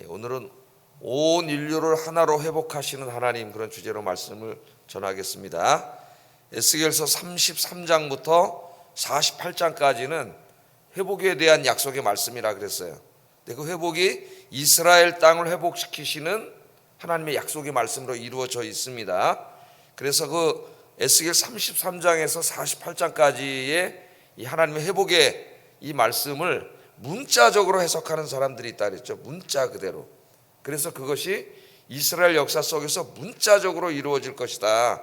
오늘은 온 인류를 하나로 회복하시는 하나님, 그런 주제로 말씀을 전하겠습니다. 에스겔서 33장부터 48장까지는 회복에 대한 약속의 말씀이라 그랬어요. 근데 그 회복이 이스라엘 땅을 회복시키시는 하나님의 약속의 말씀으로 이루어져 있습니다. 그래서 그 에스겔 33장에서 48장까지의 이 하나님의 회복의 이 말씀을 문자적으로 해석하는 사람들이 있다 그랬죠. 문자 그대로. 그래서 그것이 이스라엘 역사 속에서 문자적으로 이루어질 것이다.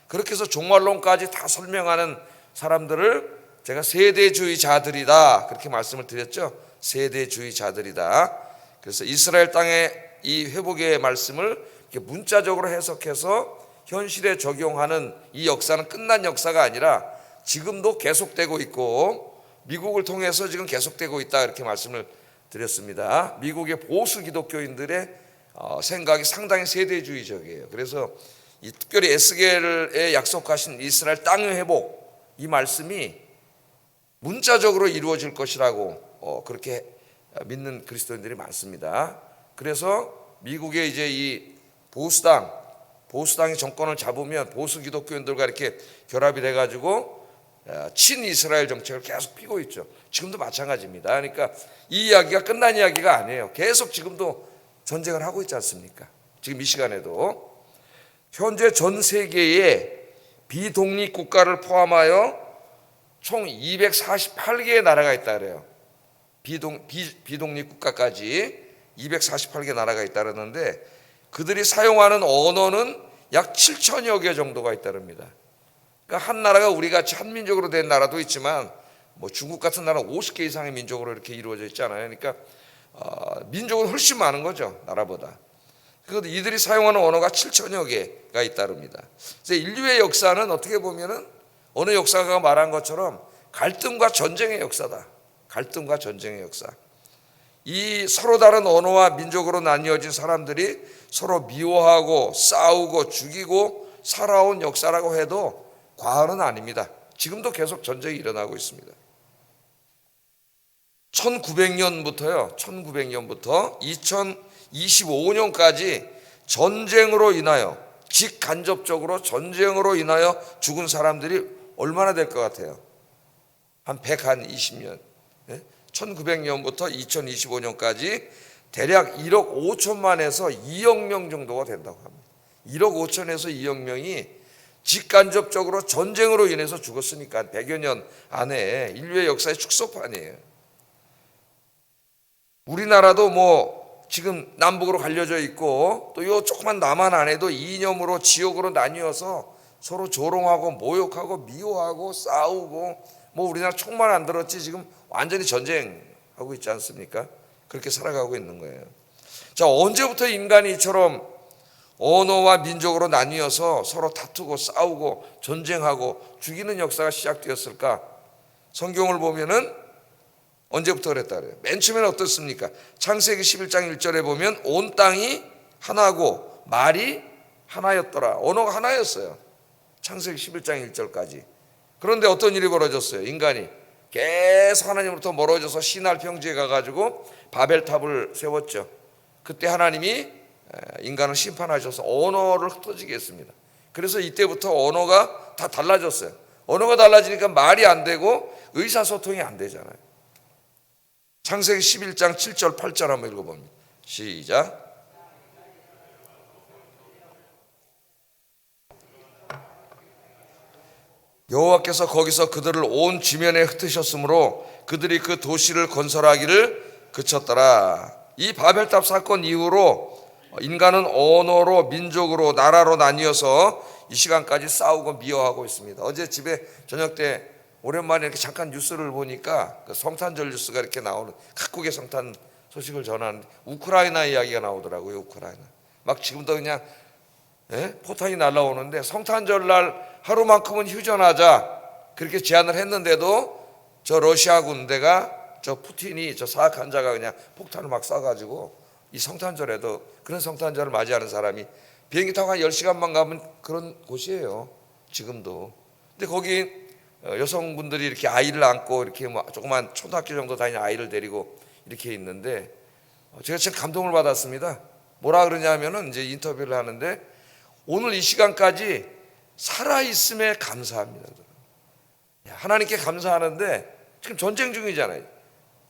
그렇게 해서 종말론까지 다 설명하는 사람들을 제가 세대주의자들이다, 그렇게 말씀을 드렸죠. 세대주의자들이다. 그래서 이스라엘 땅의 이 회복의 말씀을 이렇게 문자적으로 해석해서 현실에 적용하는 이 역사는 끝난 역사가 아니라 지금도 계속되고 있고 미국을 통해서 지금 계속되고 있다, 이렇게 말씀을 드렸습니다. 미국의 보수 기독교인들의 생각이 상당히 세대주의적이에요. 그래서 이 특별히 에스겔에 약속하신 이스라엘 땅의 회복, 이 말씀이 문자적으로 이루어질 것이라고 그렇게 믿는 그리스도인들이 많습니다. 그래서 미국의 이제 이 보수당이 정권을 잡으면 보수 기독교인들과 이렇게 결합이 돼가지고 친이스라엘 정책을 계속 피고 있죠. 지금도 마찬가지입니다. 그러니까 이 이야기가 끝난 이야기가 아니에요. 계속 지금도 전쟁을 하고 있지 않습니까? 지금 이 시간에도 현재 전 세계에 비독립 국가를 포함하여 총 248개의 나라가 있다 그래요. 비독립 국가까지 248개 나라가 있다 그러는데 그들이 사용하는 언어는 약 7천여 개 정도가 있다릅니다. 그러니까 한 나라가 우리 같이 한민족으로 된 나라도 있지만 뭐 중국 같은 나라는 50개 이상의 민족으로 이렇게 이루어져 있잖아요. 그러니까 민족은 훨씬 많은 거죠, 나라보다. 그래서 이들이 사용하는 언어가 7천여 개가 있다릅니다. 그래서 인류의 역사는 어떻게 보면은 어느 역사가 말한 것처럼 갈등과 전쟁의 역사다. 갈등과 전쟁의 역사. 이 서로 다른 언어와 민족으로 나뉘어진 사람들이 서로 미워하고 싸우고 죽이고 살아온 역사라고 해도 과언은 아닙니다. 지금도 계속 전쟁이 일어나고 있습니다. 1900년부터 2025년까지 전쟁으로 인하여, 직간접적으로 전쟁으로 인하여 죽은 사람들이 얼마나 될 것 같아요? 한 120년. 1900년부터 2025년까지 대략 1억 5천만에서 2억 명 정도가 된다고 합니다. 1억 5천에서 2억 명이 직간접적으로 전쟁으로 인해서 죽었으니까 100여 년 안에 인류의 역사의 축소판이에요. 우리나라도 뭐 지금 남북으로 갈려져 있고 또 요 조그만 남한 안에도 이념으로 지역으로 나뉘어서 서로 조롱하고 모욕하고 미워하고 싸우고, 뭐 우리나라 총만 안 들었지 지금 완전히 전쟁하고 있지 않습니까? 그렇게 살아가고 있는 거예요. 자, 언제부터 인간이 이처럼 언어와 민족으로 나뉘어서 서로 다투고 싸우고 전쟁하고 죽이는 역사가 시작되었을까? 성경을 보면은 언제부터 그랬다 그래요? 맨 처음에는 어떻습니까? 창세기 11장 1절에 보면 온 땅이 하나고 말이 하나였더라. 언어가 하나였어요. 창세기 11장 1절까지. 그런데 어떤 일이 벌어졌어요? 인간이 계속 하나님으로부터 멀어져서 시날 평지에 가가지고 바벨탑을 세웠죠. 그때 하나님이 인간을 심판하셔서 언어를 흩어지게 했습니다. 그래서 이때부터 언어가 다 달라졌어요. 언어가 달라지니까 말이 안 되고 의사소통이 안 되잖아요. 창세기 11장 7절 8절 한번 읽어봅니다. 시작. 여호와께서 거기서 그들을 온 지면에 흩으셨으므로 그들이 그 도시를 건설하기를 그쳤더라. 이 바벨탑 사건 이후로 인간은 언어로, 민족으로, 나라로 나뉘어서 이 시간까지 싸우고 미워하고 있습니다. 어제 집에 저녁 때 오랜만에 이렇게 잠깐 뉴스를 보니까 그 성탄절 뉴스가 이렇게 나오는, 각국의 성탄 소식을 전하는 우크라이나 이야기가 나오더라고요. 우크라이나 막 지금도 그냥 포탄이 날라오는데 성탄절 날 하루만큼은 휴전하자 그렇게 제안을 했는데도 저 러시아 군대가, 저 푸틴이, 저 사악한 자가 그냥 폭탄을 막 쏴가지고 이 성탄절에도, 그런 성탄절을 맞이하는 사람이 비행기 타고 한 10시간만 가면 그런 곳이에요. 지금도. 근데 거기 여성분들이 이렇게 아이를 안고 이렇게 뭐 조그만 초등학교 정도 다니는 아이를 데리고 이렇게 있는데 제가 참 감동을 받았습니다. 뭐라 그러냐면은 이제 인터뷰를 하는데 오늘 이 시간까지 살아있음에 감사합니다. 하나님께 감사하는데 지금 전쟁 중이잖아요.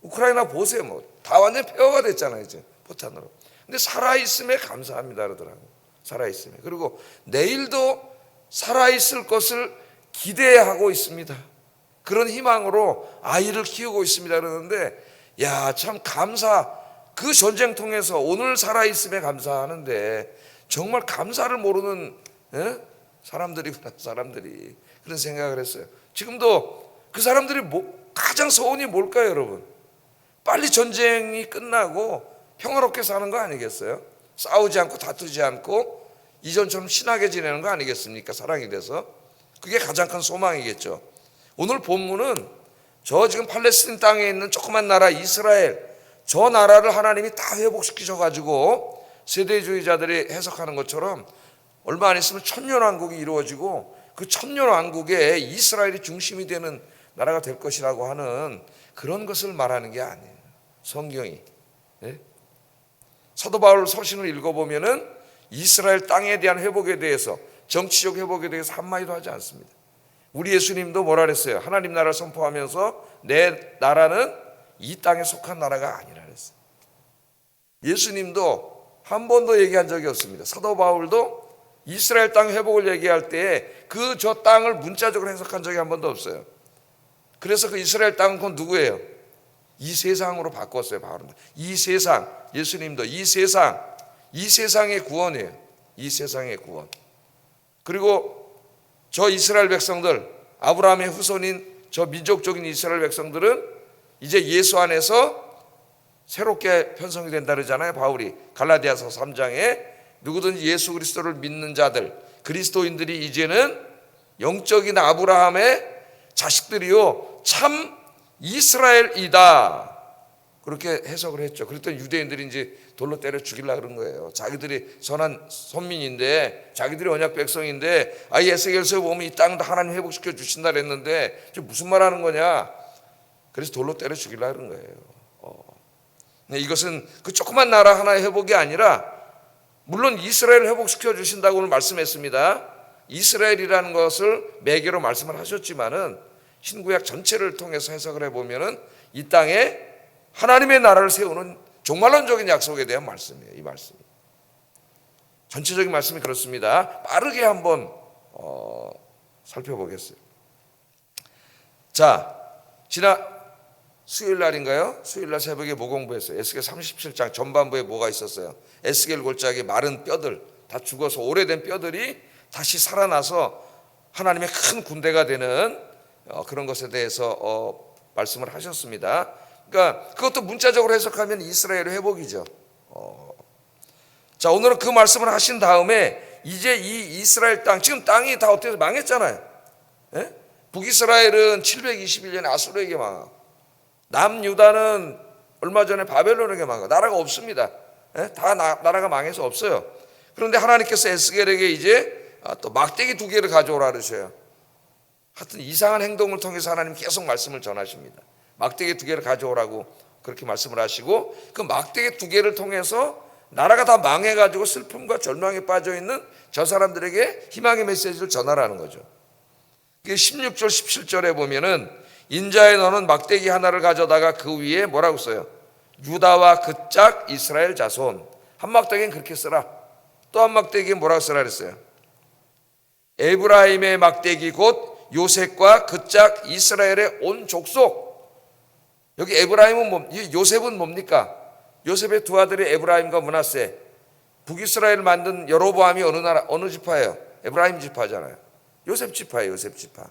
우크라이나 보세요. 뭐 다 완전 폐허가 됐잖아요. 이제 포탄으로. 근데 살아있음에 감사합니다 그러더라고요. 살아있음에. 그리고 내일도 살아있을 것을 기대하고 있습니다. 그런 희망으로 아이를 키우고 있습니다 그러는데 야, 참 그 전쟁통에서 오늘 살아있음에 감사하는데 정말 감사를 모르는 사람들이 그런 생각을 했어요. 지금도 그 사람들이 가장 소원이 뭘까요 여러분? 빨리 전쟁이 끝나고 평화롭게 사는 거 아니겠어요? 싸우지 않고 다투지 않고 이전처럼 친하게 지내는 거 아니겠습니까? 사랑이 돼서 그게 가장 큰 소망이겠죠. 오늘 본문은 저 지금 팔레스틴 땅에 있는 조그만 나라 이스라엘, 저 나라를 하나님이 다 회복시키셔가지고 세대주의자들이 해석하는 것처럼 얼마 안 있으면 천년왕국이 이루어지고 그 천년왕국에 이스라엘이 중심이 되는 나라가 될 것이라고 하는 그런 것을 말하는 게 아니에요. 성경이. 사도 바울 서신을 읽어보면은 이스라엘 땅에 대한 회복에 대해서, 정치적 회복에 대해서 한마디도 하지 않습니다. 우리 예수님도 뭐라 그랬어요? 하나님 나라를 선포하면서 내 나라는 이 땅에 속한 나라가 아니라 그랬어요. 예수님도 한 번도 얘기한 적이 없습니다. 사도 바울도 이스라엘 땅 회복을 얘기할 때 저 땅을 문자적으로 해석한 적이 한 번도 없어요. 그래서 그 이스라엘 땅은 그건 누구예요? 이 세상으로 바꿨어요. 바울은. 이 세상, 예수님도 이 세상의 구원이에요. 이 세상의 구원. 그리고 저 이스라엘 백성들, 아브라함의 후손인 저 민족적인 이스라엘 백성들은 이제 예수 안에서 새롭게 편성이 된다 그러잖아요. 바울이 갈라디아서 3장에 누구든지 예수 그리스도를 믿는 자들, 그리스도인들이 이제는 영적인 아브라함의 자식들이요 참 이스라엘이다, 그렇게 해석을 했죠. 그랬더니 유대인들이 이제 돌로 때려 죽이려고 그런 거예요. 자기들이 선한 선민인데, 자기들이 언약 백성인데, 에스겔서에 보면 이 땅도 하나님 회복시켜 주신다 그랬는데 무슨 말 하는 거냐, 그래서 돌로 때려 죽이려고 그런 거예요. 이것은 그 조그만 나라 하나의 회복이 아니라, 물론 이스라엘을 회복시켜 주신다고 오늘 말씀했습니다. 이스라엘이라는 것을 매개로 말씀을 하셨지만은 신구약 전체를 통해서 해석을 해보면은 이 땅에 하나님의 나라를 세우는 종말론적인 약속에 대한 말씀이에요. 이 말씀이 전체적인 말씀이 그렇습니다. 빠르게 한번 살펴보겠어요. 자, 지난 수요일 날인가요? 수요일 날 새벽에 모공부했어요. 에스겔 37장 전반부에 뭐가 있었어요? 에스겔 골짜기 마른 뼈들, 다 죽어서 오래된 뼈들이 다시 살아나서 하나님의 큰 군대가 되는 그런 것에 대해서 말씀을 하셨습니다. 그러니까 그것도 문자적으로 해석하면 이스라엘의 회복이죠. 자, 오늘은 그 말씀을 하신 다음에 이제 이 이스라엘 땅, 지금 땅이 다 어떻게 망했잖아요. 예? 북이스라엘은 721년에 아수르에게 망하고, 남유다는 얼마 전에 바벨론에게 망하고, 나라가 없습니다. 예? 다 나라가 망해서 없어요. 그런데 하나님께서 에스겔에게 이제 또 막대기 2개를 가져오라 그러셔요. 하여튼 이상한 행동을 통해서 하나님 계속 말씀을 전하십니다. 막대기 2개를 가져오라고 그렇게 말씀을 하시고, 그 막대기 2개를 통해서 나라가 다 망해가지고 슬픔과 절망에 빠져있는 저 사람들에게 희망의 메시지를 전하라는 거죠. 16절 17절에 보면은 인자의 너는 막대기 하나를 가져다가 그 위에 뭐라고 써요? 유다와 그 짝 이스라엘 자손. 한 막대기는 그렇게 쓰라. 또 한 막대기는 뭐라고 쓰라 그랬어요? 에브라임의 막대기 곧 요셉과 그 짝 이스라엘의 온 족속. 여기 에브라임은 요셉은 뭡니까? 요셉의 두 아들이 에브라임과 므낫세. 북이스라엘을 만든 여로보암이 어느 지파예요? 에브라임 지파잖아요. 요셉 지파예요. 요셉 지파.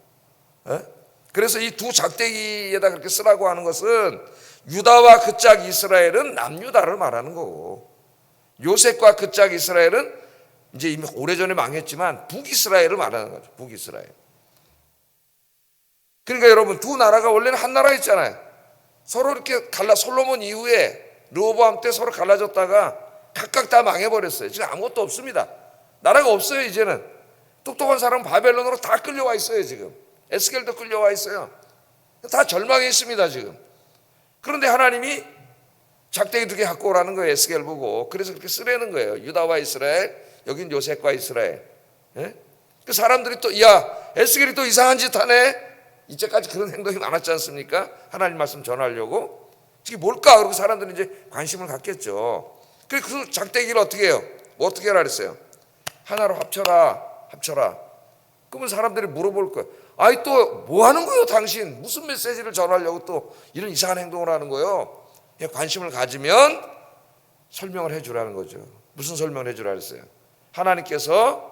그래서 이 두 작대기에다 그렇게 쓰라고 하는 것은 유다와 그 짝 이스라엘은 남유다를 말하는 거고, 요셉과 그 짝 이스라엘은 이제 이미 오래전에 망했지만 북이스라엘을 말하는 거죠. 북이스라엘. 그러니까 여러분, 두 나라가 원래는 한 나라였잖아요. 서로 이렇게 솔로몬 이후에 르호보암 때 서로 갈라졌다가 각각 다 망해버렸어요. 지금 아무것도 없습니다. 나라가 없어요. 이제는 똑똑한 사람은 바벨론으로 다 끌려와 있어요. 지금 에스겔도 끌려와 있어요. 다 절망해 있습니다. 지금. 그런데 하나님이 작대기 2개 갖고 오라는 거예요. 에스겔 보고. 그래서 그렇게 쓰라는 거예요. 유다와 이스라엘, 여긴 요셉과 이스라엘. 예? 그 사람들이 또, 야, 에스겔이 또 이상한 짓 하네. 이제까지 그런 행동이 많았지 않습니까? 하나님 말씀 전하려고. 이게 뭘까? 그러고 사람들이 이제 관심을 갖겠죠. 그래서 그 작대기를 어떻게 해요? 뭐 어떻게 하라 그랬어요? 하나로 합쳐라. 그러면 사람들이 물어볼 거예요. 아이, 또 뭐 하는 거예요, 당신? 무슨 메시지를 전하려고 또 이런 이상한 행동을 하는 거예요? 관심을 가지면 설명을 해주라는 거죠. 무슨 설명을 해주라 그랬어요? 하나님께서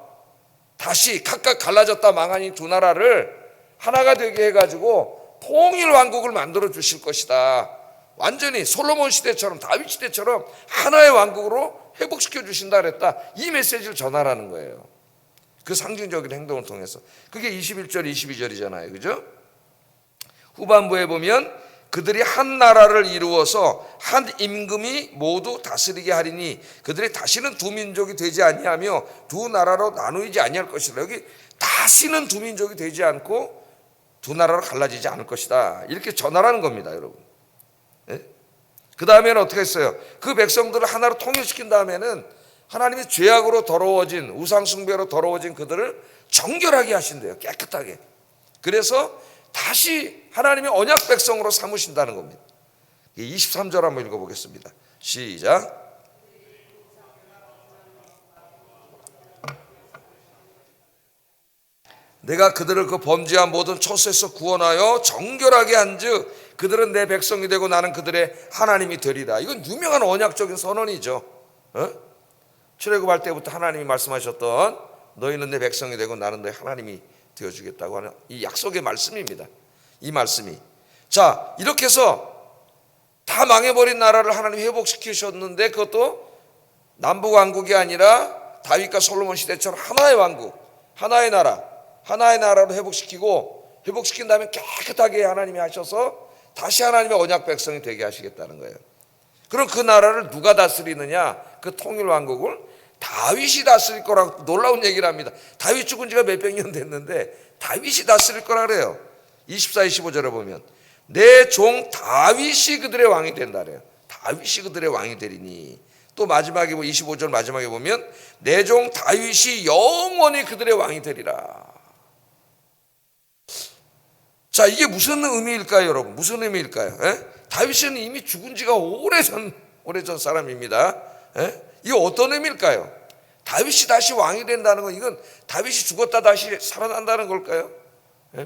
다시 각각 갈라졌다 망한 이 두 나라를 하나가 되게 해가지고 통일 왕국을 만들어 주실 것이다. 완전히 솔로몬 시대처럼, 다윗 시대처럼 하나의 왕국으로 회복시켜 주신다 그랬다. 이 메시지를 전하라는 거예요. 그 상징적인 행동을 통해서. 그게 21절 22절이잖아요. 그죠? 후반부에 보면 그들이 한 나라를 이루어서 한 임금이 모두 다스리게 하리니 그들이 다시는 두 민족이 되지 아니하며 두 나라로 나누지 아니할 것이다. 여기 다시는 두 민족이 되지 않고 두 나라로 갈라지지 않을 것이다. 이렇게 전하라는 겁니다, 여러분. 네? 그 다음에는 어떻게 했어요? 그 백성들을 하나로 통일시킨 다음에는 하나님이 죄악으로 더러워진, 우상숭배로 더러워진 그들을 정결하게 하신대요. 깨끗하게. 그래서 다시 하나님의 언약 백성으로 삼으신다는 겁니다. 23절 한번 읽어보겠습니다. 시작. 내가 그들을 그 범죄한 모든 초소에서 구원하여 정결하게 한즉 그들은 내 백성이 되고 나는 그들의 하나님이 되리라. 이건 유명한 언약적인 선언이죠. 출애굽할 때부터 하나님이 말씀하셨던 너희는 내 백성이 되고 나는 너희 하나님이 되어주겠다고 하는 이 약속의 말씀입니다. 이 말씀이. 자, 이렇게 해서 다 망해버린 나라를 하나님이 회복시키셨는데 그것도 남북 왕국이 아니라 다윗과 솔로몬 시대처럼 하나의 왕국, 하나의 나라로 회복시킨 다음에 깨끗하게 하나님이 하셔서 다시 하나님의 언약 백성이 되게 하시겠다는 거예요. 그럼 그 나라를 누가 다스리느냐? 그 통일 왕국을 다윗이 다스릴 거라고 놀라운 얘기를 합니다. 다윗 죽은 지가 몇백 년 됐는데 다윗이 다스릴 거라 그래요. 24, 25절에 보면 내 종 다윗이 그들의 왕이 된다 그래요. 다윗이 그들의 왕이 되리니. 또 마지막에 25절 마지막에 보면 내 종 다윗이 영원히 그들의 왕이 되리라. 자, 이게 무슨 의미일까요, 여러분? 무슨 의미일까요? 다윗은 이미 죽은 지가 오래전 사람입니다. 이게 어떤 의미일까요? 다윗이 다시 왕이 된다는 건 이건 다윗이 죽었다 다시 살아난다는 걸까요?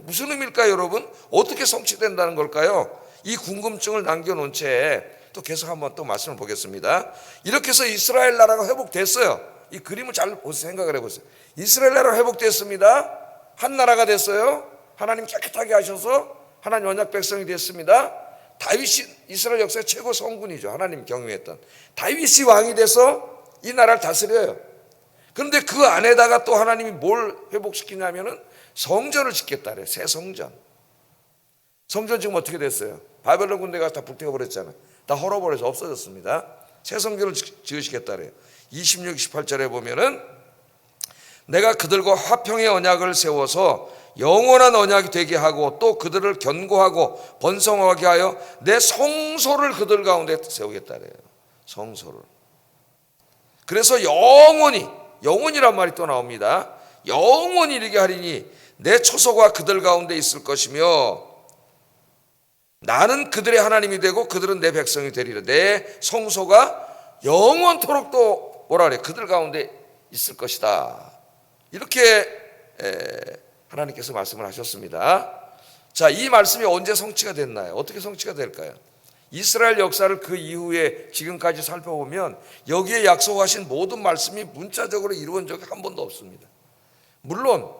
무슨 의미일까요, 여러분? 어떻게 성취된다는 걸까요? 이 궁금증을 남겨놓은 채 또 계속 한번 또 말씀을 보겠습니다. 이렇게 해서 이스라엘 나라가 회복됐어요. 이 그림을 잘 보세요. 생각을 해보세요. 이스라엘 나라가 회복됐습니다. 한 나라가 됐어요. 하나님 깨끗하게 하셔서 하나님 언약 백성이 됐습니다. 다윗이 이스라엘 역사의 최고 성군이죠. 하나님 경유했던 다윗이 왕이 돼서 이 나라를 다스려요. 그런데 그 안에다가 또 하나님이 뭘 회복시키냐면은 성전을 짓겠다 그래요. 새 성전. 성전 지금 어떻게 됐어요? 바벨론 군대가 다 불태워버렸잖아요. 다 헐어버려서 없어졌습니다. 새 성전을 지으시겠다 그래요. 26, 28절에 보면은 내가 그들과 화평의 언약을 세워서 영원한 언약이 되게 하고 또 그들을 견고하고 번성하게 하여 내 성소를 그들 가운데 세우겠다 그래요. 성소를. 그래서 영원이란 말이 또 나옵니다. 영원히 이르게 하리니 내 초소가 그들 가운데 있을 것이며 나는 그들의 하나님이 되고 그들은 내 백성이 되리라. 내 성소가 영원토록 또 뭐라 그래? 그들 가운데 있을 것이다. 이렇게 하나님께서 말씀을 하셨습니다. 자, 이 말씀이 언제 성취가 됐나요? 어떻게 성취가 될까요? 이스라엘 역사를 그 이후에 지금까지 살펴보면 여기에 약속하신 모든 말씀이 문자적으로 이루어진 적이 한 번도 없습니다. 물론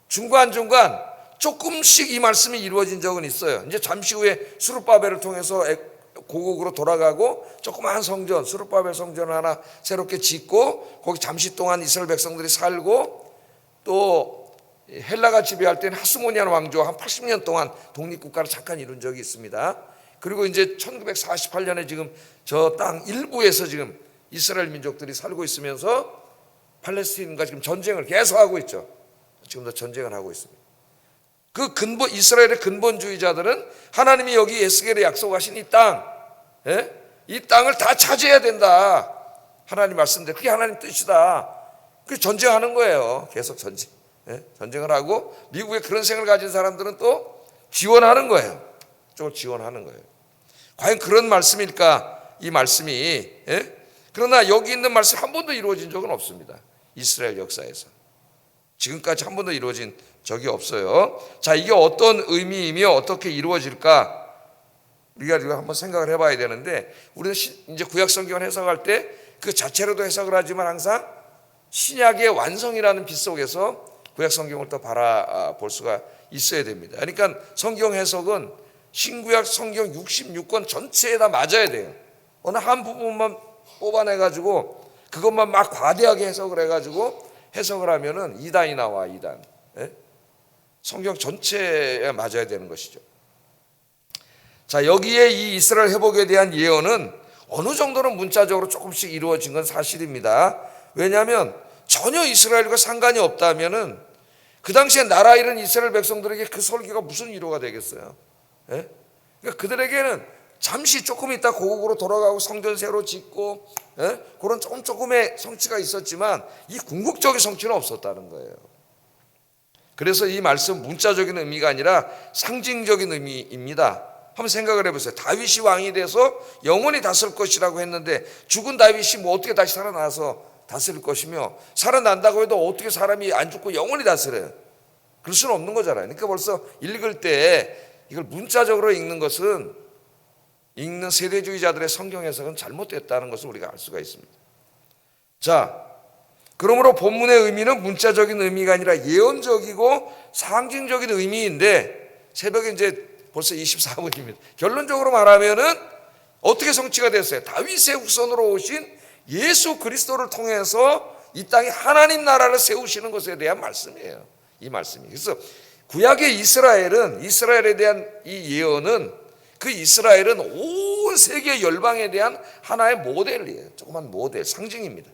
중간중간 조금씩 이 말씀이 이루어진 적은 있어요. 이제 잠시 후에 스룹바벨을 통해서 고국으로 돌아가고 조그마한 성전, 스룹바벨 성전을 하나 새롭게 짓고 거기 잠시 동안 이스라엘 백성들이 살고 또 헬라가 지배할 때는 하스모니안 왕조가 한 80년 동안 독립국가를 잠깐 이룬 적이 있습니다. 그리고 이제 1948년에 지금 저 땅 일부에서 지금 이스라엘 민족들이 살고 있으면서 팔레스타인과 지금 전쟁을 계속하고 있죠. 지금도 전쟁을 하고 있습니다. 그 이스라엘의 근본주의자들은 하나님이 여기 에스겔에 약속하신 이 땅, 이 땅을 다 차지해야 된다. 하나님 말씀대로 그게 하나님 뜻이다. 그 전쟁하는 거예요. 계속 전쟁. 전쟁을 하고 미국에 그런 생각을 가진 사람들은 또 지원하는 거예요. 또 지원하는 거예요. 과연 그런 말씀일까? 이 말씀이. 그러나 여기 있는 말씀 한 번도 이루어진 적은 없습니다. 이스라엘 역사에서. 지금까지 한 번도 이루어진 적이 없어요. 자, 이게 어떤 의미이며 어떻게 이루어질까? 우리가 이거 한번 생각을 해봐야 되는데, 우리는 이제 구약 성경을 해석할 때 그 자체로도 해석을 하지만 항상 신약의 완성이라는 빛 속에서 구약 성경을 또 바라볼 수가 있어야 됩니다. 그러니까 성경 해석은 신구약 성경 66권 전체에 다 맞아야 돼요. 어느 한 부분만 뽑아내가지고 그것만 막 과대하게 해석을 해가지고 해석을 하면은 이단이 나와, 이단. 성경 전체에 맞아야 되는 것이죠. 자, 여기에 이 이스라엘 회복에 대한 예언은 어느 정도는 문자적으로 조금씩 이루어진 건 사실입니다. 왜냐하면 전혀 이스라엘과 상관이 없다면은 그 당시에 나라 잃은 이스라엘 백성들에게 그 설교가 무슨 위로가 되겠어요? 그러니까 그들에게는 잠시 조금 있다 고국으로 돌아가고 성전 새로 짓고 그런 조금의 성취가 있었지만 이 궁극적인 성취는 없었다는 거예요. 그래서 이 말씀 문자적인 의미가 아니라 상징적인 의미입니다. 한번 생각을 해보세요. 다윗이 왕이 돼서 영원히 다스릴 것이라고 했는데 죽은 다윗이 뭐 어떻게 다시 살아나서 다스릴 것이며, 살아난다고 해도 어떻게 사람이 안 죽고 영원히 다스려요? 그럴 수는 없는 거잖아요. 그러니까 벌써 읽을 때 이걸 문자적으로 읽는 것은 읽는 세대주의자들의 성경 해석은 잘못됐다는 것을 우리가 알 수가 있습니다. 자, 그러므로 본문의 의미는 문자적인 의미가 아니라 예언적이고 상징적인 의미인데, 새벽에 이제 벌써 24분입니다. 결론적으로 말하면은 어떻게 성취가 됐어요? 다윗의 후손으로 오신 예수 그리스도를 통해서 이 땅에 하나님 나라를 세우시는 것에 대한 말씀이에요. 이 말씀이. 그래서 구약의 이스라엘에 대한 이 예언은, 그 이스라엘은 온 세계 열방에 대한 하나의 모델이에요. 조그만 모델, 상징입니다.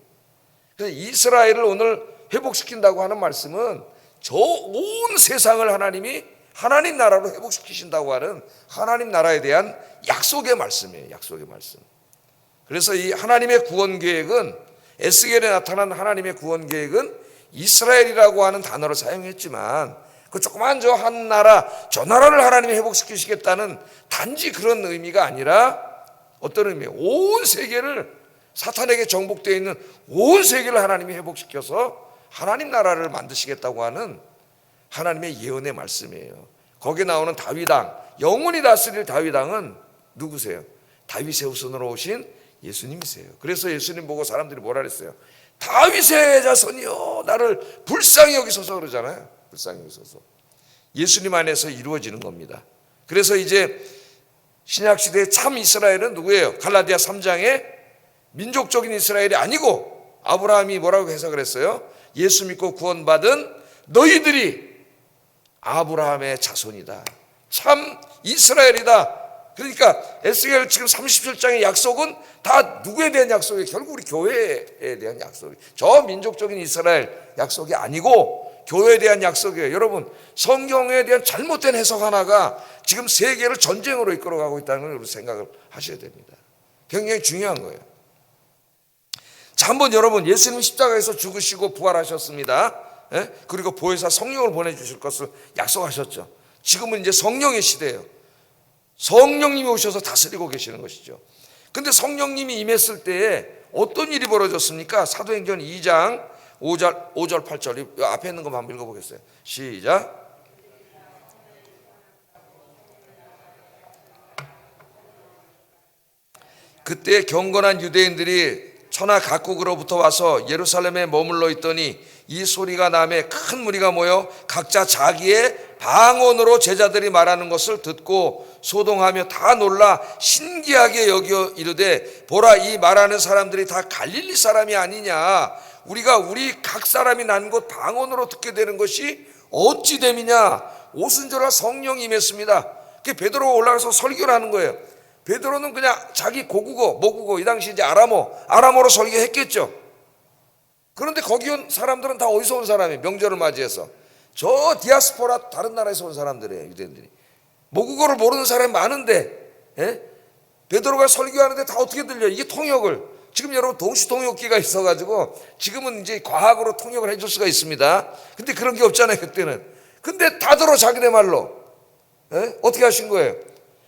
그래서 이스라엘을 오늘 회복시킨다고 하는 말씀은 저 온 세상을 하나님이 하나님 나라로 회복시키신다고 하는 하나님 나라에 대한 약속의 말씀이에요. 약속의 말씀. 그래서 이 하나님의 구원 계획은, 에스겔에 나타난 하나님의 구원 계획은 이스라엘이라고 하는 단어를 사용했지만 그 조그만 저 한 나라, 저 나라를 하나님이 회복시키시겠다는 단지 그런 의미가 아니라 어떤 의미예요? 온 세계를, 사탄에게 정복되어 있는 온 세계를 하나님이 회복시켜서 하나님 나라를 만드시겠다고 하는 하나님의 예언의 말씀이에요. 거기에 나오는 다윗왕, 영원히 다스릴 다윗왕은 누구세요? 다윗의 후손으로 오신 예수님이세요. 그래서 예수님 보고 사람들이 뭐라 그랬어요? 다윗의 자손이요, 나를 불쌍히 여기소서 그러잖아요. 불쌍히 여기소서. 예수님 안에서 이루어지는 겁니다. 그래서 이제 신약시대의 참 이스라엘은 누구예요? 갈라디아 3장에 민족적인 이스라엘이 아니고, 아브라함이 뭐라고 해석을 했어요? 예수 믿고 구원받은 너희들이 아브라함의 자손이다. 참 이스라엘이다. 그러니까 에스겔 지금 37장의 약속은 다 누구에 대한 약속이에요? 결국 우리 교회에 대한 약속이에요. 저 민족적인 이스라엘 약속이 아니고 교회에 대한 약속이에요. 여러분, 성경에 대한 잘못된 해석 하나가 지금 세계를 전쟁으로 이끌어가고 있다는 걸 생각을 하셔야 됩니다. 굉장히 중요한 거예요. 자, 한번 여러분, 예수님 십자가에서 죽으시고 부활하셨습니다. 그리고 보혜사 성령을 보내주실 것을 약속하셨죠. 지금은 이제 성령의 시대예요. 성령님이 오셔서 다스리고 계시는 것이죠. 근데 성령님이 임했을 때에 어떤 일이 벌어졌습니까? 사도행전 2장 5절 8절, 앞에 있는 것만 한번 읽어보겠어요. 시작. 그때 경건한 유대인들이 천하 각국으로부터 와서 예루살렘에 머물러 있더니 이 소리가 나매 큰 무리가 모여 각자 자기의 방언으로 제자들이 말하는 것을 듣고 소동하며 다 놀라 신기하게 여겨 이르되, 보라, 이 말하는 사람들이 다 갈릴리 사람이 아니냐? 우리가 우리 각 사람이 난 곳 방언으로 듣게 되는 것이 어찌 됨이냐? 오순절날 성령이 임했습니다. 그 베드로가 올라가서 설교를 하는 거예요. 베드로는 그냥 자기 고국어, 모국어, 이 당시 이제 아람어로 설교했겠죠. 그런데 거기 온 사람들은 다 어디서 온 사람이에요? 명절을 맞이해서 저 디아스포라 다른 나라에서 온 사람들이에요. 유대인들이 모국어를 모르는 사람이 많은데, 베드로가 설교하는데 다 어떻게 들려? 이게 통역을. 지금 여러분 동시 통역기가 있어가지고 지금은 이제 과학으로 통역을 해줄 수가 있습니다. 근데 그런 게 없잖아요, 그때는. 근데 다 들어, 자기네 말로. 어떻게 하신 거예요?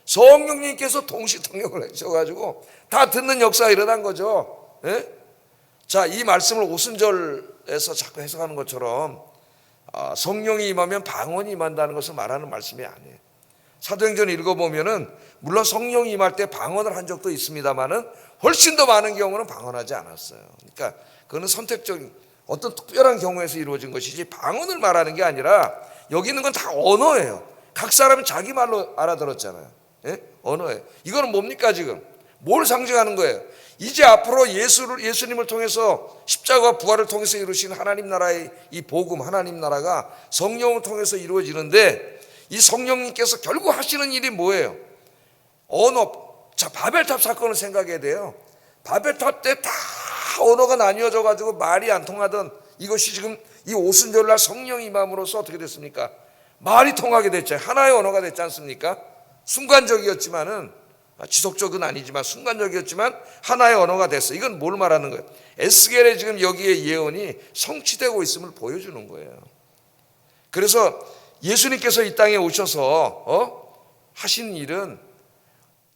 성령님께서 동시 통역을 해주셔가지고 다 듣는 역사가 일어난 거죠. 자, 이 말씀을 오순절에서 자꾸 해석하는 것처럼 성령이 임하면 방언이 임한다는 것을 말하는 말씀이 아니에요. 사도행전 읽어보면은 물론 성령이 임할 때 방언을 한 적도 있습니다만은 훨씬 더 많은 경우는 방언하지 않았어요. 그러니까 그거는 선택적인 어떤 특별한 경우에서 이루어진 것이지 방언을 말하는 게 아니라 여기 있는 건 다 언어예요. 각 사람이 자기 말로 알아들었잖아요. 언어예요. 이거는 뭡니까 지금? 뭘 상징하는 거예요? 이제 앞으로 예수님을 통해서 십자가와 부활을 통해서 이루신 하나님 나라의 이 복음, 하나님 나라가 성령을 통해서 이루어지는데 이 성령님께서 결국 하시는 일이 뭐예요? 언어. 자, 바벨탑 사건을 생각해야 돼요. 바벨탑 때 다 언어가 나뉘어져 가지고 말이 안 통하던 이것이 지금 이 오순절날 성령이 임함으로써 어떻게 됐습니까? 말이 통하게 됐죠. 하나의 언어가 됐지 않습니까? 순간적이었지만은, 지속적은 아니지만 순간적이었지만 하나의 언어가 됐어. 이건 뭘 말하는 거예요? 에스겔의 지금 여기에 예언이 성취되고 있음을 보여주는 거예요. 그래서 예수님께서 이 땅에 오셔서 하신 일은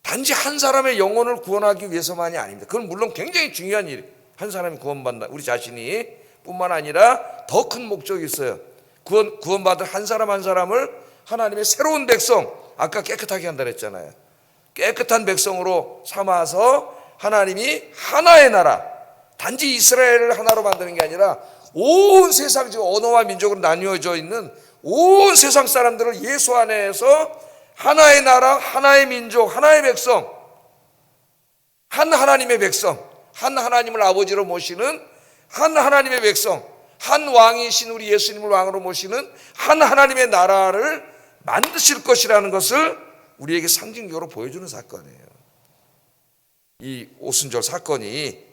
단지 한 사람의 영혼을 구원하기 위해서만이 아닙니다. 그건 물론 굉장히 중요한 일. 한 사람이 구원받는다. 우리 자신이 뿐만 아니라 더 큰 목적이 있어요. 구원받은 한 사람 한 사람을 하나님의 새로운 백성, 아까 깨끗하게 한다 그랬잖아요. 깨끗한 백성으로 삼아서 하나님이 하나의 나라, 단지 이스라엘을 하나로 만드는 게 아니라 온 세상, 지금 언어와 민족으로 나뉘어져 있는 온 세상 사람들을 예수 안에서 하나의 나라, 하나의 민족, 하나의 백성, 한 하나님의 백성, 한 하나님을 아버지로 모시는 한 하나님의 백성, 한 왕이신 우리 예수님을 왕으로 모시는 한 하나님의 나라를 만드실 것이라는 것을 우리에게 상징적으로 보여주는 사건이에요. 이 오순절 사건이,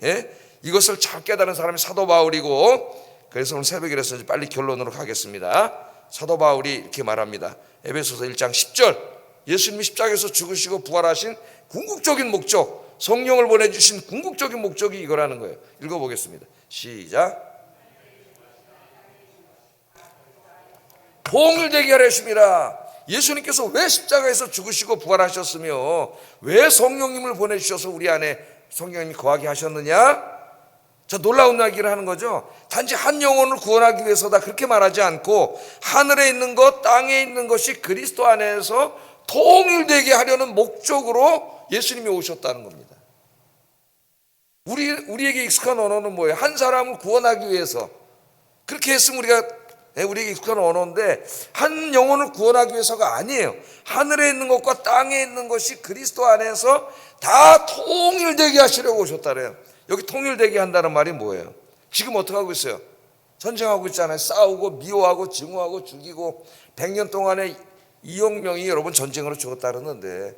이것을 잘 깨달은 사람이 사도 바울이고, 그래서 오늘 새벽이라서 빨리 결론으로 가겠습니다. 사도 바울이 이렇게 말합니다. 에베소서 1장 10절. 예수님이 십자가에서 죽으시고 부활하신 궁극적인 목적, 성령을 보내주신 궁극적인 목적이 이거라는 거예요. 읽어보겠습니다. 시작. 통일되게 하려 하심이라. 예수님께서 왜 십자가에서 죽으시고 부활하셨으며 왜 성령님을 보내주셔서 우리 안에 성령님이 거하게 하셨느냐? 자, 놀라운 이야기를 하는 거죠. 단지 한 영혼을 구원하기 위해서다 그렇게 말하지 않고 하늘에 있는 것, 땅에 있는 것이 그리스도 안에서 통일되게 하려는 목적으로 예수님이 오셨다는 겁니다. 우리에게 익숙한 언어는 뭐예요? 한 사람을 구원하기 위해서. 그렇게 했으면 우리에게 익숙한 언어인데 한 영혼을 구원하기 위해서가 아니에요. 하늘에 있는 것과 땅에 있는 것이 그리스도 안에서 다 통일되게 하시려고 오셨다래요. 여기 통일되게 한다는 말이 뭐예요? 지금 어떻게 하고 있어요? 전쟁하고 있잖아요. 싸우고 미워하고 증오하고 죽이고 100년 동안에 2억 명이 여러분 전쟁으로 죽었다 그러는데,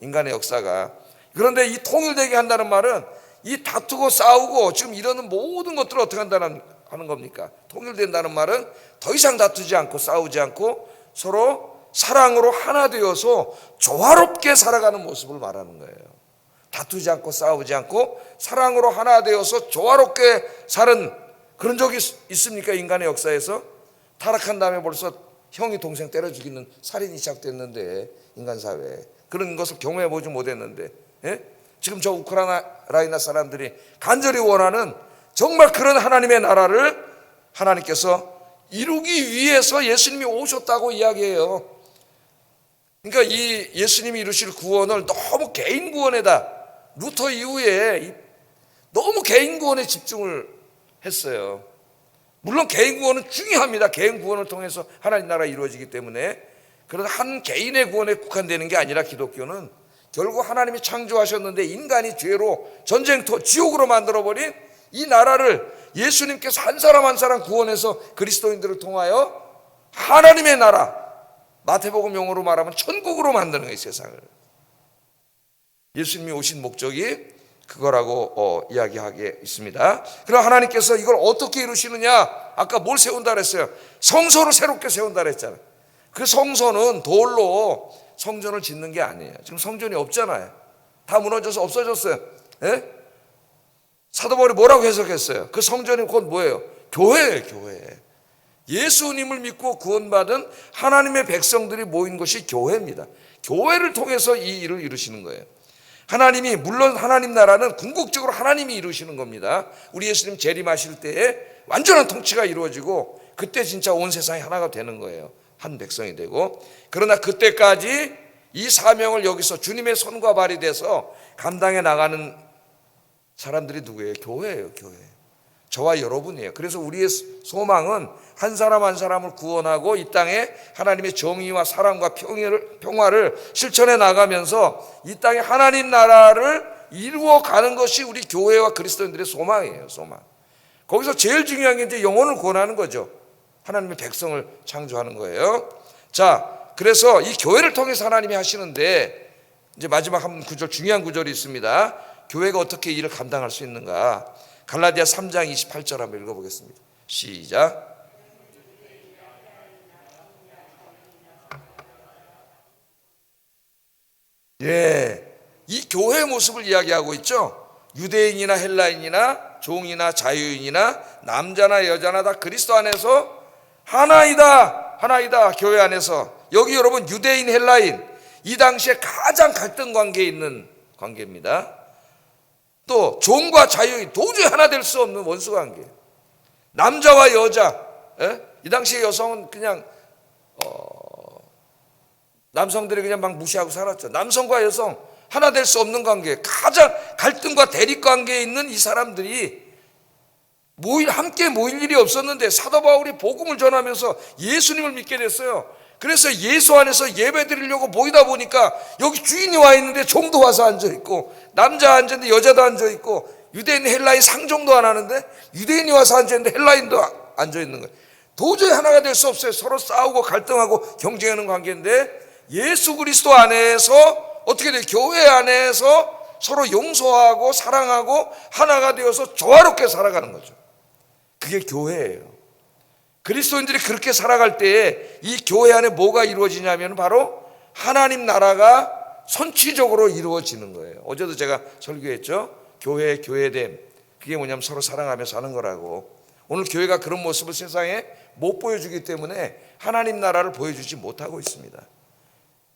인간의 역사가. 그런데 이 통일되게 한다는 말은 이 다투고 싸우고 지금 이러는 모든 것들을 어떻게 하는 겁니까? 통일된다는 말은 더 이상 다투지 않고 싸우지 않고 서로 사랑으로 하나 되어서 조화롭게 살아가는 모습을 말하는 거예요. 다투지 않고 싸우지 않고 사랑으로 하나 되어서 조화롭게 사는 그런 적이 있습니까? 인간의 역사에서. 타락한 다음에 벌써 형이 동생 때려 죽이는 살인이 시작됐는데, 인간 사회에 그런 것을 경험해 보지 못했는데, 지금 저 우크라이나 사람들이 간절히 원하는 정말 그런 하나님의 나라를 하나님께서 이루기 위해서 예수님이 오셨다고 이야기해요. 그러니까 이 예수님이 이루실 구원을 너무 개인 구원에다, 루터 이후에 너무 개인 구원에 집중을 했어요. 물론 개인 구원은 중요합니다. 개인 구원을 통해서 하나님 나라가 이루어지기 때문에. 그런 한 개인의 구원에 국한되는 게 아니라 기독교는 결국 하나님이 창조하셨는데 인간이 죄로 전쟁터, 지옥으로 만들어버린 이 나라를 예수님께서 한 사람 한 사람 구원해서 그리스도인들을 통하여 하나님의 나라, 마태복음 용어로 말하면 천국으로 만드는 거예요, 세상을. 예수님이 오신 목적이 그거라고 이야기하게 있습니다. 그럼 하나님께서 이걸 어떻게 이루시느냐? 아까 뭘 세운다 그랬어요? 성소를 새롭게 세운다 그랬잖아요. 그 성소는 돌로 성전을 짓는 게 아니에요. 지금 성전이 없잖아요. 다 무너져서 없어졌어요. 예? 사도 바울이 뭐라고 해석했어요? 그 성전이 곧 뭐예요? 교회예요, 교회. 예수님을 믿고 구원받은 하나님의 백성들이 모인 것이 교회입니다. 교회를 통해서 이 일을 이루시는 거예요. 하나님이, 물론 하나님 나라는 궁극적으로 하나님이 이루시는 겁니다. 우리 예수님 재림하실 때에 완전한 통치가 이루어지고 그때 진짜 온 세상이 하나가 되는 거예요. 한 백성이 되고. 그러나 그때까지 이 사명을 여기서 주님의 손과 발이 돼서 감당해 나가는 사람들이 누구예요? 교회예요, 교회. 저와 여러분이에요. 그래서 우리의 소망은 한 사람 한 사람을 구원하고 이 땅에 하나님의 정의와 사랑과 평화를 실천해 나가면서 이 땅에 하나님 나라를 이루어 가는 것이 우리 교회와 그리스도인들의 소망이에요, 소망. 거기서 제일 중요한 게 이제 영혼을 구원하는 거죠. 하나님의 백성을 창조하는 거예요. 자, 그래서 이 교회를 통해서 하나님이 하시는데 이제 마지막 한 구절, 중요한 구절이 있습니다. 교회가 어떻게 일을 감당할 수 있는가? 갈라디아 3장 28절 한번 읽어보겠습니다. 시작. 예, 이 교회의 모습을 이야기하고 있죠. 유대인이나 헬라인이나 종이나 자유인이나 남자나 여자나 다 그리스도 안에서 하나이다, 하나이다. 교회 안에서. 여기 여러분 유대인, 헬라인, 이 당시에 가장 갈등 관계에 있는 관계입니다. 또 종과 자유인, 도저히 하나 될 수 없는 원수 관계. 남자와 여자, 이 당시에 여성은 그냥 남성들이 그냥 막 무시하고 살았죠. 남성과 여성 하나 될 수 없는 관계, 가장 갈등과 대립 관계에 있는 이 사람들이 함께 모일 일이 없었는데 사도 바울이 복음을 전하면서 예수님을 믿게 됐어요. 그래서 예수 안에서 예배 드리려고 모이다 보니까 여기 주인이 와 있는데 종도 와서 앉아있고, 남자 앉았는데 여자도 앉아있고, 유대인 헬라인 상종도 안 하는데 유대인이 와서 앉아있는데 헬라인도 앉아있는 거예요. 도저히 하나가 될 수 없어요. 서로 싸우고 갈등하고 경쟁하는 관계인데 예수 그리스도 안에서 어떻게 돼요? 교회 안에서 서로 용서하고 사랑하고 하나가 되어서 조화롭게 살아가는 거죠. 그게 교회예요. 그리스도인들이 그렇게 살아갈 때에 이 교회 안에 뭐가 이루어지냐면 바로 하나님 나라가 선취적으로 이루어지는 거예요. 어제도 제가 설교했죠. 교회의 교회됨, 그게 뭐냐면 서로 사랑하며 사는 거라고. 오늘 교회가 그런 모습을 세상에 못 보여주기 때문에 하나님 나라를 보여주지 못하고 있습니다.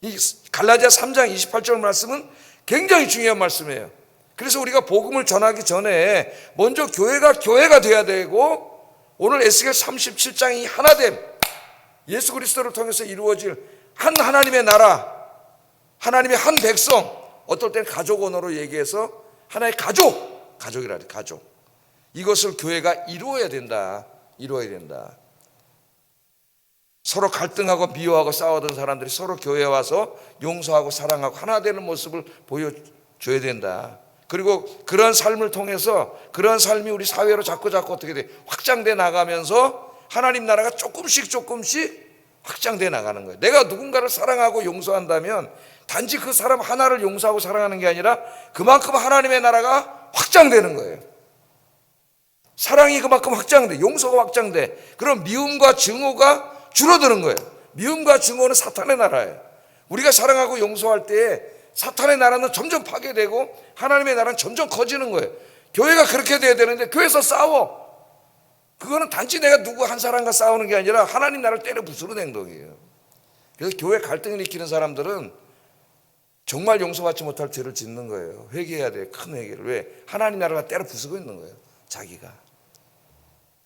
이 갈라디아 3장 28절 말씀은 굉장히 중요한 말씀이에요. 그래서 우리가 복음을 전하기 전에 먼저 교회가 돼야 되고, 오늘 에스겔 37장이 하나됨, 예수 그리스도를 통해서 이루어질 한 하나님의 나라, 하나님의 한 백성, 어떨 땐 가족 언어로 얘기해서 하나의 가족이라 해요. 가족. 이것을 교회가 이루어야 된다. 서로 갈등하고 미워하고 싸우던 사람들이 서로 교회에 와서 용서하고 사랑하고 하나 되는 모습을 보여줘야 된다. 그리고 그런 삶을 통해서 그런 삶이 우리 사회로 자꾸 어떻게 돼? 확장돼 나가면서 하나님 나라가 조금씩 확장돼 나가는 거예요. 내가 누군가를 사랑하고 용서한다면 단지 그 사람 하나를 용서하고 사랑하는 게 아니라 그만큼 하나님의 나라가 확장되는 거예요. 사랑이 그만큼 확장돼, 용서가 확장돼. 그럼 미움과 증오가 줄어드는 거예요. 미움과 증오는 사탄의 나라예요. 우리가 사랑하고 용서할 때에 사탄의 나라는 점점 파괴되고 하나님의 나라는 점점 커지는 거예요. 교회가 그렇게 돼야 되는데 교회에서 싸워. 그거는 단지 내가 누구 한 사람과 싸우는 게 아니라 하나님 나라를 때려 부수는 행동이에요. 그래서 교회 갈등을 일으키는 사람들은 정말 용서받지 못할 죄를 짓는 거예요. 회개해야 돼요. 큰 회개를. 왜? 하나님 나라가 때려 부수고 있는 거예요. 자기가.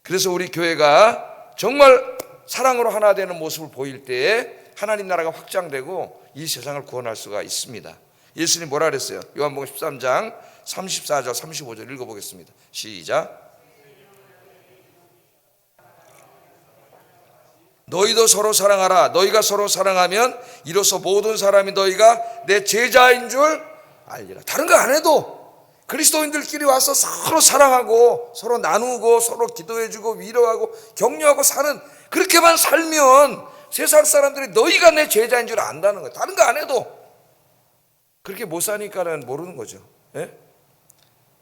그래서 우리 교회가 정말 사랑으로 하나 되는 모습을 보일 때에 하나님 나라가 확장되고 이 세상을 구원할 수가 있습니다. 예수님 뭐라 그랬어요? 요한복음 13장 34절 35절 읽어보겠습니다. 시작. 너희도 서로 사랑하라. 너희가 서로 사랑하면 이로써 모든 사람이 너희가 내 제자인 줄 알리라. 다른 거 안 해도 그리스도인들끼리 와서 서로 사랑하고 서로 나누고 서로 기도해주고 위로하고 격려하고 사는, 그렇게만 살면 세상 사람들이 너희가 내 제자인 줄 안다는 거예요. 다른 거 안 해도. 그렇게 못 사니까는 모르는 거죠. 예?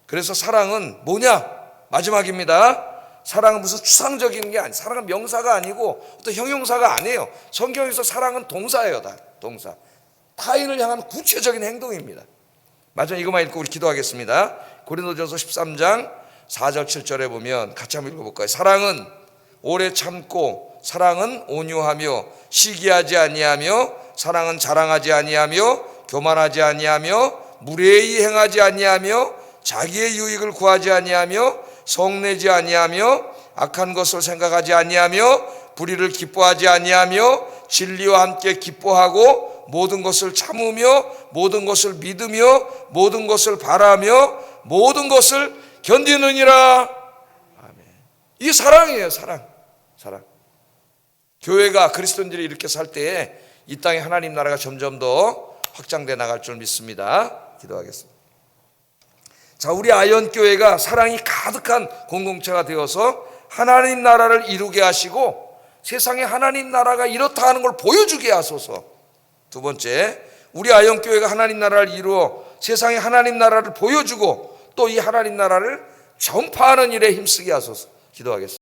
그래서 사랑은 뭐냐? 마지막입니다. 사랑은 무슨 추상적인 게 아니에요. 사랑은 명사가 아니고 어떤 형용사가 아니에요. 성경에서 사랑은 동사예요. 다 동사. 타인을 향한 구체적인 행동입니다. 마지막 이것만 읽고 우리 기도하겠습니다. 고린도전서 13장 4절 7절에 보면 같이 한번 읽어볼까요? 사랑은 오래 참고, 사랑은 온유하며, 시기하지 아니하며, 사랑은 자랑하지 아니하며, 교만하지 아니하며, 무례히 행하지 아니하며, 자기의 유익을 구하지 아니하며, 성내지 아니하며, 악한 것을 생각하지 아니하며, 불의를 기뻐하지 아니하며, 진리와 함께 기뻐하고, 모든 것을 참으며, 모든 것을 믿으며, 모든 것을 바라며, 모든 것을 견디느니라. 아멘. 이게 사랑이에요. 사랑. 교회가, 그리스도인들이 이렇게 살 때에 이 땅에 하나님 나라가 점점 더 확장돼 나갈 줄 믿습니다. 기도하겠습니다. 자, 우리 아현교회가 사랑이 가득한 공동체가 되어서 하나님 나라를 이루게 하시고 세상에 하나님 나라가 이렇다 하는 걸 보여주게 하소서. 두 번째, 우리 아현교회가 하나님 나라를 이루어 세상에 하나님 나라를 보여주고 또 이 하나님 나라를 전파하는 일에 힘쓰게 하소서. 기도하겠습니다.